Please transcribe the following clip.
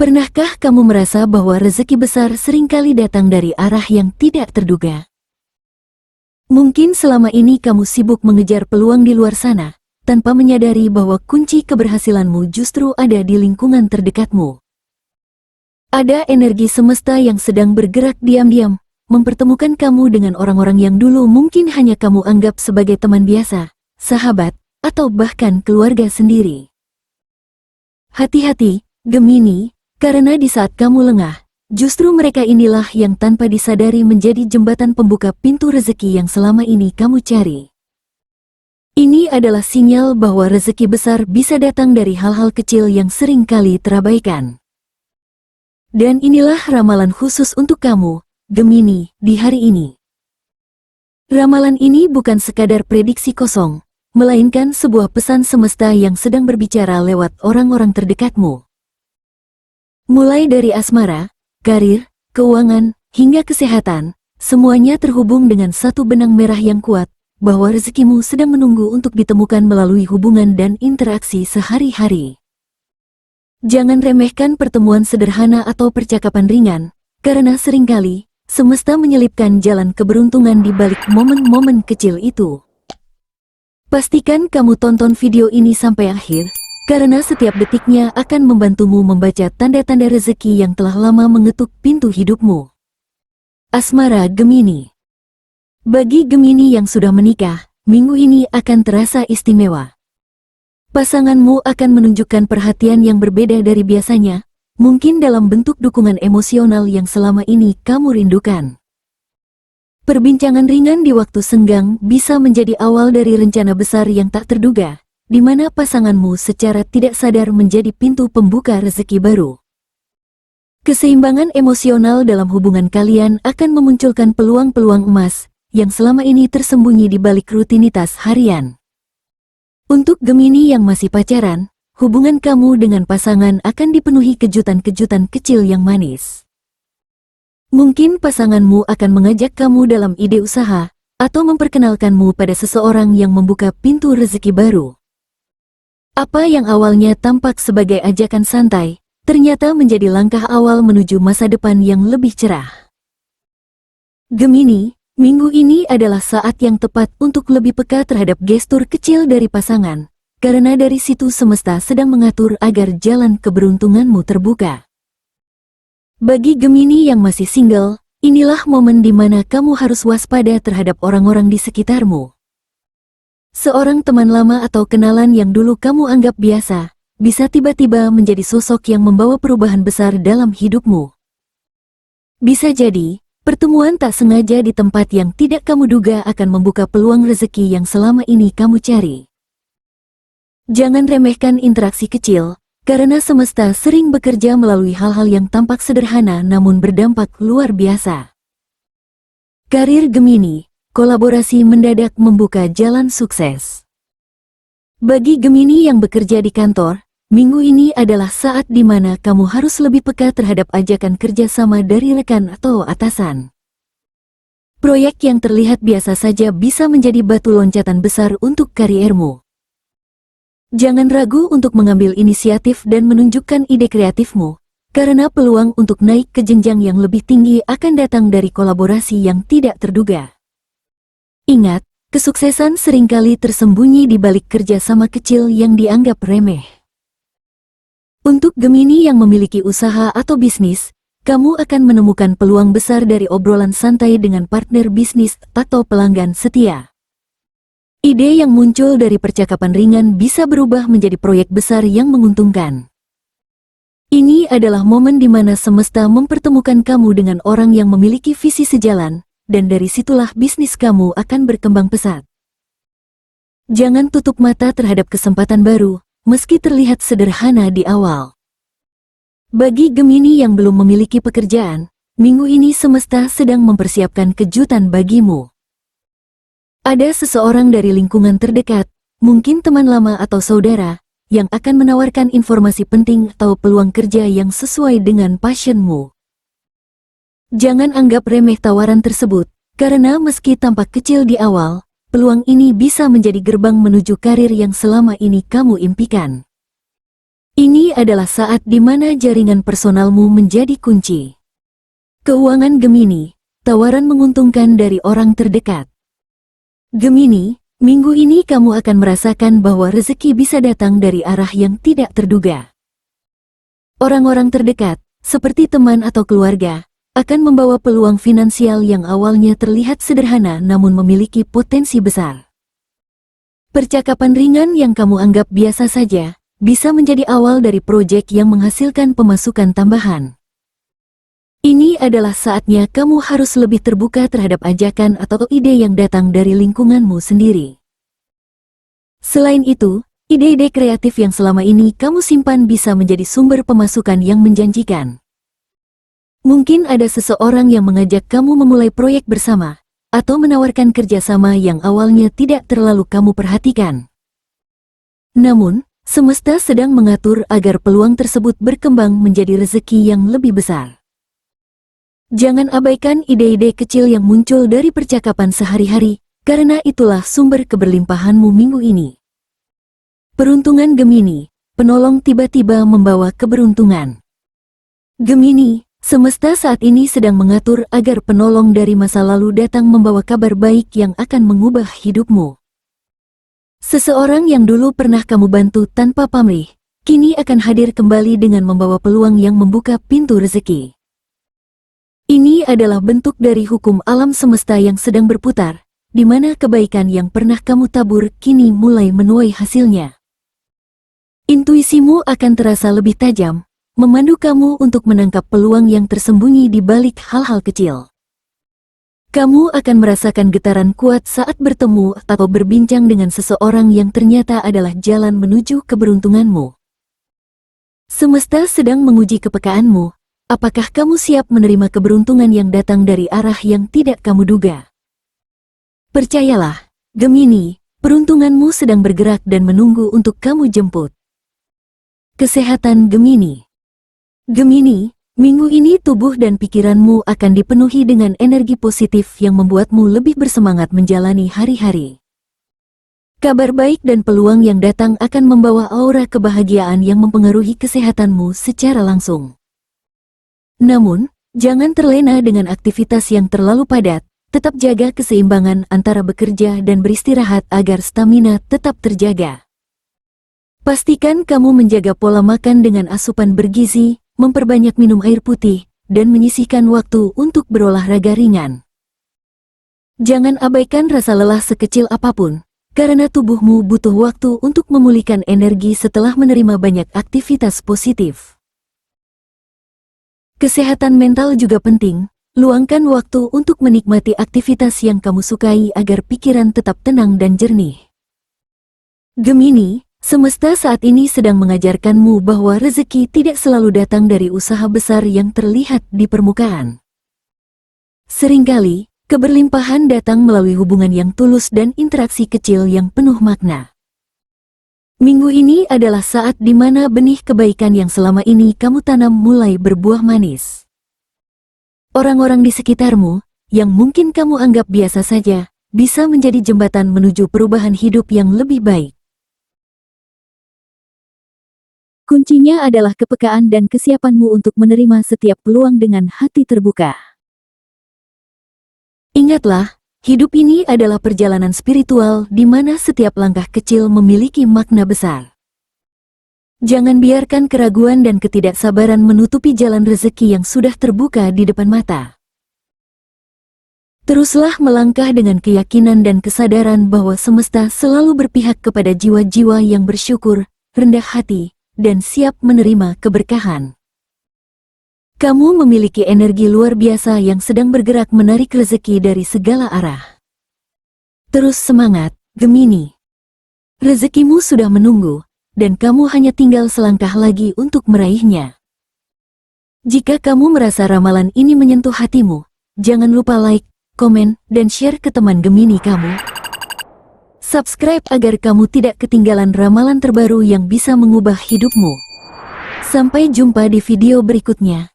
Pernahkah kamu merasa bahwa rezeki besar seringkali datang dari arah yang tidak terduga? Mungkin selama ini kamu sibuk mengejar peluang di luar sana, tanpa menyadari bahwa kunci keberhasilanmu justru ada di lingkungan terdekatmu. Ada energi semesta yang sedang bergerak diam-diam, mempertemukan kamu dengan orang-orang yang dulu mungkin hanya kamu anggap sebagai teman biasa, sahabat, atau bahkan keluarga sendiri. Hati-hati, Gemini, karena di saat kamu lengah, justru mereka inilah yang tanpa disadari menjadi jembatan pembuka pintu rezeki yang selama ini kamu cari. Ini adalah sinyal bahwa rezeki besar bisa datang dari hal-hal kecil yang sering kali terabaikan. Dan inilah ramalan khusus untuk kamu, Gemini, di hari ini. Ramalan ini bukan sekadar prediksi kosong, melainkan sebuah pesan semesta yang sedang berbicara lewat orang-orang terdekatmu. Mulai dari asmara, karir, keuangan, hingga kesehatan, semuanya terhubung dengan satu benang merah yang kuat, bahwa rezekimu sedang menunggu untuk ditemukan melalui hubungan dan interaksi sehari-hari. Jangan remehkan pertemuan sederhana atau percakapan ringan, karena seringkali, semesta menyelipkan jalan keberuntungan di balik momen-momen kecil itu. Pastikan kamu tonton video ini sampai akhir, karena setiap detiknya akan membantumu membaca tanda-tanda rezeki yang telah lama mengetuk pintu hidupmu. Asmara Gemini. Bagi Gemini yang sudah menikah, minggu ini akan terasa istimewa. Pasanganmu akan menunjukkan perhatian yang berbeda dari biasanya, mungkin dalam bentuk dukungan emosional yang selama ini kamu rindukan. Perbincangan ringan di waktu senggang bisa menjadi awal dari rencana besar yang tak terduga, di mana pasanganmu secara tidak sadar menjadi pintu pembuka rezeki baru. Keseimbangan emosional dalam hubungan kalian akan memunculkan peluang-peluang emas yang selama ini tersembunyi di balik rutinitas harian. Untuk Gemini yang masih pacaran, hubungan kamu dengan pasangan akan dipenuhi kejutan-kejutan kecil yang manis. Mungkin pasanganmu akan mengajak kamu dalam ide usaha, atau memperkenalkanmu pada seseorang yang membuka pintu rezeki baru. Apa yang awalnya tampak sebagai ajakan santai, ternyata menjadi langkah awal menuju masa depan yang lebih cerah. Gemini, minggu ini adalah saat yang tepat untuk lebih peka terhadap gestur kecil dari pasangan, karena dari situ semesta sedang mengatur agar jalan keberuntunganmu terbuka. Bagi Gemini yang masih single, inilah momen di mana kamu harus waspada terhadap orang-orang di sekitarmu. Seorang teman lama atau kenalan yang dulu kamu anggap biasa, bisa tiba-tiba menjadi sosok yang membawa perubahan besar dalam hidupmu. Bisa jadi, pertemuan tak sengaja di tempat yang tidak kamu duga akan membuka peluang rezeki yang selama ini kamu cari. Jangan remehkan interaksi kecil, karena semesta sering bekerja melalui hal-hal yang tampak sederhana namun berdampak luar biasa. Karir Gemini, kolaborasi mendadak membuka jalan sukses. Bagi Gemini yang bekerja di kantor, minggu ini adalah saat di mana kamu harus lebih peka terhadap ajakan kerjasama dari rekan atau atasan. Proyek yang terlihat biasa saja bisa menjadi batu loncatan besar untuk kariermu. Jangan ragu untuk mengambil inisiatif dan menunjukkan ide kreatifmu, karena peluang untuk naik ke jenjang yang lebih tinggi akan datang dari kolaborasi yang tidak terduga. Ingat, kesuksesan seringkali tersembunyi di balik kerja sama kecil yang dianggap remeh. Untuk Gemini yang memiliki usaha atau bisnis, kamu akan menemukan peluang besar dari obrolan santai dengan partner bisnis atau pelanggan setia. Ide yang muncul dari percakapan ringan bisa berubah menjadi proyek besar yang menguntungkan. Ini adalah momen di mana semesta mempertemukan kamu dengan orang yang memiliki visi sejalan, dan dari situlah bisnis kamu akan berkembang pesat. Jangan tutup mata terhadap kesempatan baru, meski terlihat sederhana di awal. Bagi Gemini yang belum memiliki pekerjaan, minggu ini semesta sedang mempersiapkan kejutan bagimu. Ada seseorang dari lingkungan terdekat, mungkin teman lama atau saudara, yang akan menawarkan informasi penting atau peluang kerja yang sesuai dengan passionmu. Jangan anggap remeh tawaran tersebut, karena meski tampak kecil di awal, peluang ini bisa menjadi gerbang menuju karir yang selama ini kamu impikan. Ini adalah saat di mana jaringan personalmu menjadi kunci. Keuangan Gemini, tawaran menguntungkan dari orang terdekat. Gemini, minggu ini kamu akan merasakan bahwa rezeki bisa datang dari arah yang tidak terduga. Orang-orang terdekat, seperti teman atau keluarga, akan membawa peluang finansial yang awalnya terlihat sederhana namun memiliki potensi besar. Percakapan ringan yang kamu anggap biasa saja, bisa menjadi awal dari proyek yang menghasilkan pemasukan tambahan. Ini adalah saatnya kamu harus lebih terbuka terhadap ajakan atau ide yang datang dari lingkunganmu sendiri. Selain itu, ide-ide kreatif yang selama ini kamu simpan bisa menjadi sumber pemasukan yang menjanjikan. Mungkin ada seseorang yang mengajak kamu memulai proyek bersama, atau menawarkan kerjasama yang awalnya tidak terlalu kamu perhatikan. Namun, semesta sedang mengatur agar peluang tersebut berkembang menjadi rezeki yang lebih besar. Jangan abaikan ide-ide kecil yang muncul dari percakapan sehari-hari, karena itulah sumber keberlimpahanmu minggu ini. Peruntungan Gemini, penolong tiba-tiba membawa keberuntungan. Gemini, semesta saat ini sedang mengatur agar penolong dari masa lalu datang membawa kabar baik yang akan mengubah hidupmu. Seseorang yang dulu pernah kamu bantu tanpa pamrih, kini akan hadir kembali dengan membawa peluang yang membuka pintu rezeki. Ini adalah bentuk dari hukum alam semesta yang sedang berputar, di mana kebaikan yang pernah kamu tabur kini mulai menuai hasilnya. Intuisimu akan terasa lebih tajam, memandu kamu untuk menangkap peluang yang tersembunyi di balik hal-hal kecil. Kamu akan merasakan getaran kuat saat bertemu atau berbincang dengan seseorang yang ternyata adalah jalan menuju keberuntunganmu. Semesta sedang menguji kepekaanmu, apakah kamu siap menerima keberuntungan yang datang dari arah yang tidak kamu duga? Percayalah, Gemini, peruntunganmu sedang bergerak dan menunggu untuk kamu jemput. Kesehatan Gemini. Gemini, minggu ini tubuh dan pikiranmu akan dipenuhi dengan energi positif yang membuatmu lebih bersemangat menjalani hari-hari. Kabar baik dan peluang yang datang akan membawa aura kebahagiaan yang mempengaruhi kesehatanmu secara langsung. Namun, jangan terlena dengan aktivitas yang terlalu padat, tetap jaga keseimbangan antara bekerja dan beristirahat agar stamina tetap terjaga. Pastikan kamu menjaga pola makan dengan asupan bergizi, memperbanyak minum air putih, dan menyisihkan waktu untuk berolahraga ringan. Jangan abaikan rasa lelah sekecil apapun, karena tubuhmu butuh waktu untuk memulihkan energi setelah menerima banyak aktivitas positif. Kesehatan mental juga penting, luangkan waktu untuk menikmati aktivitas yang kamu sukai agar pikiran tetap tenang dan jernih. Gemini, semesta saat ini sedang mengajarkanmu bahwa rezeki tidak selalu datang dari usaha besar yang terlihat di permukaan. Seringkali, keberlimpahan datang melalui hubungan yang tulus dan interaksi kecil yang penuh makna. Minggu ini adalah saat di mana benih kebaikan yang selama ini kamu tanam mulai berbuah manis. Orang-orang di sekitarmu, yang mungkin kamu anggap biasa saja, bisa menjadi jembatan menuju perubahan hidup yang lebih baik. Kuncinya adalah kepekaan dan kesiapanmu untuk menerima setiap peluang dengan hati terbuka. Ingatlah, hidup ini adalah perjalanan spiritual di mana setiap langkah kecil memiliki makna besar. Jangan biarkan keraguan dan ketidaksabaran menutupi jalan rezeki yang sudah terbuka di depan mata. Teruslah melangkah dengan keyakinan dan kesadaran bahwa semesta selalu berpihak kepada jiwa-jiwa yang bersyukur, rendah hati, dan siap menerima keberkahan. Kamu memiliki energi luar biasa yang sedang bergerak menarik rezeki dari segala arah. Terus semangat, Gemini. Rezekimu sudah menunggu, dan kamu hanya tinggal selangkah lagi untuk meraihnya. Jika kamu merasa ramalan ini menyentuh hatimu, jangan lupa like, komen, dan share ke teman Gemini kamu. Subscribe agar kamu tidak ketinggalan ramalan terbaru yang bisa mengubah hidupmu. Sampai jumpa di video berikutnya.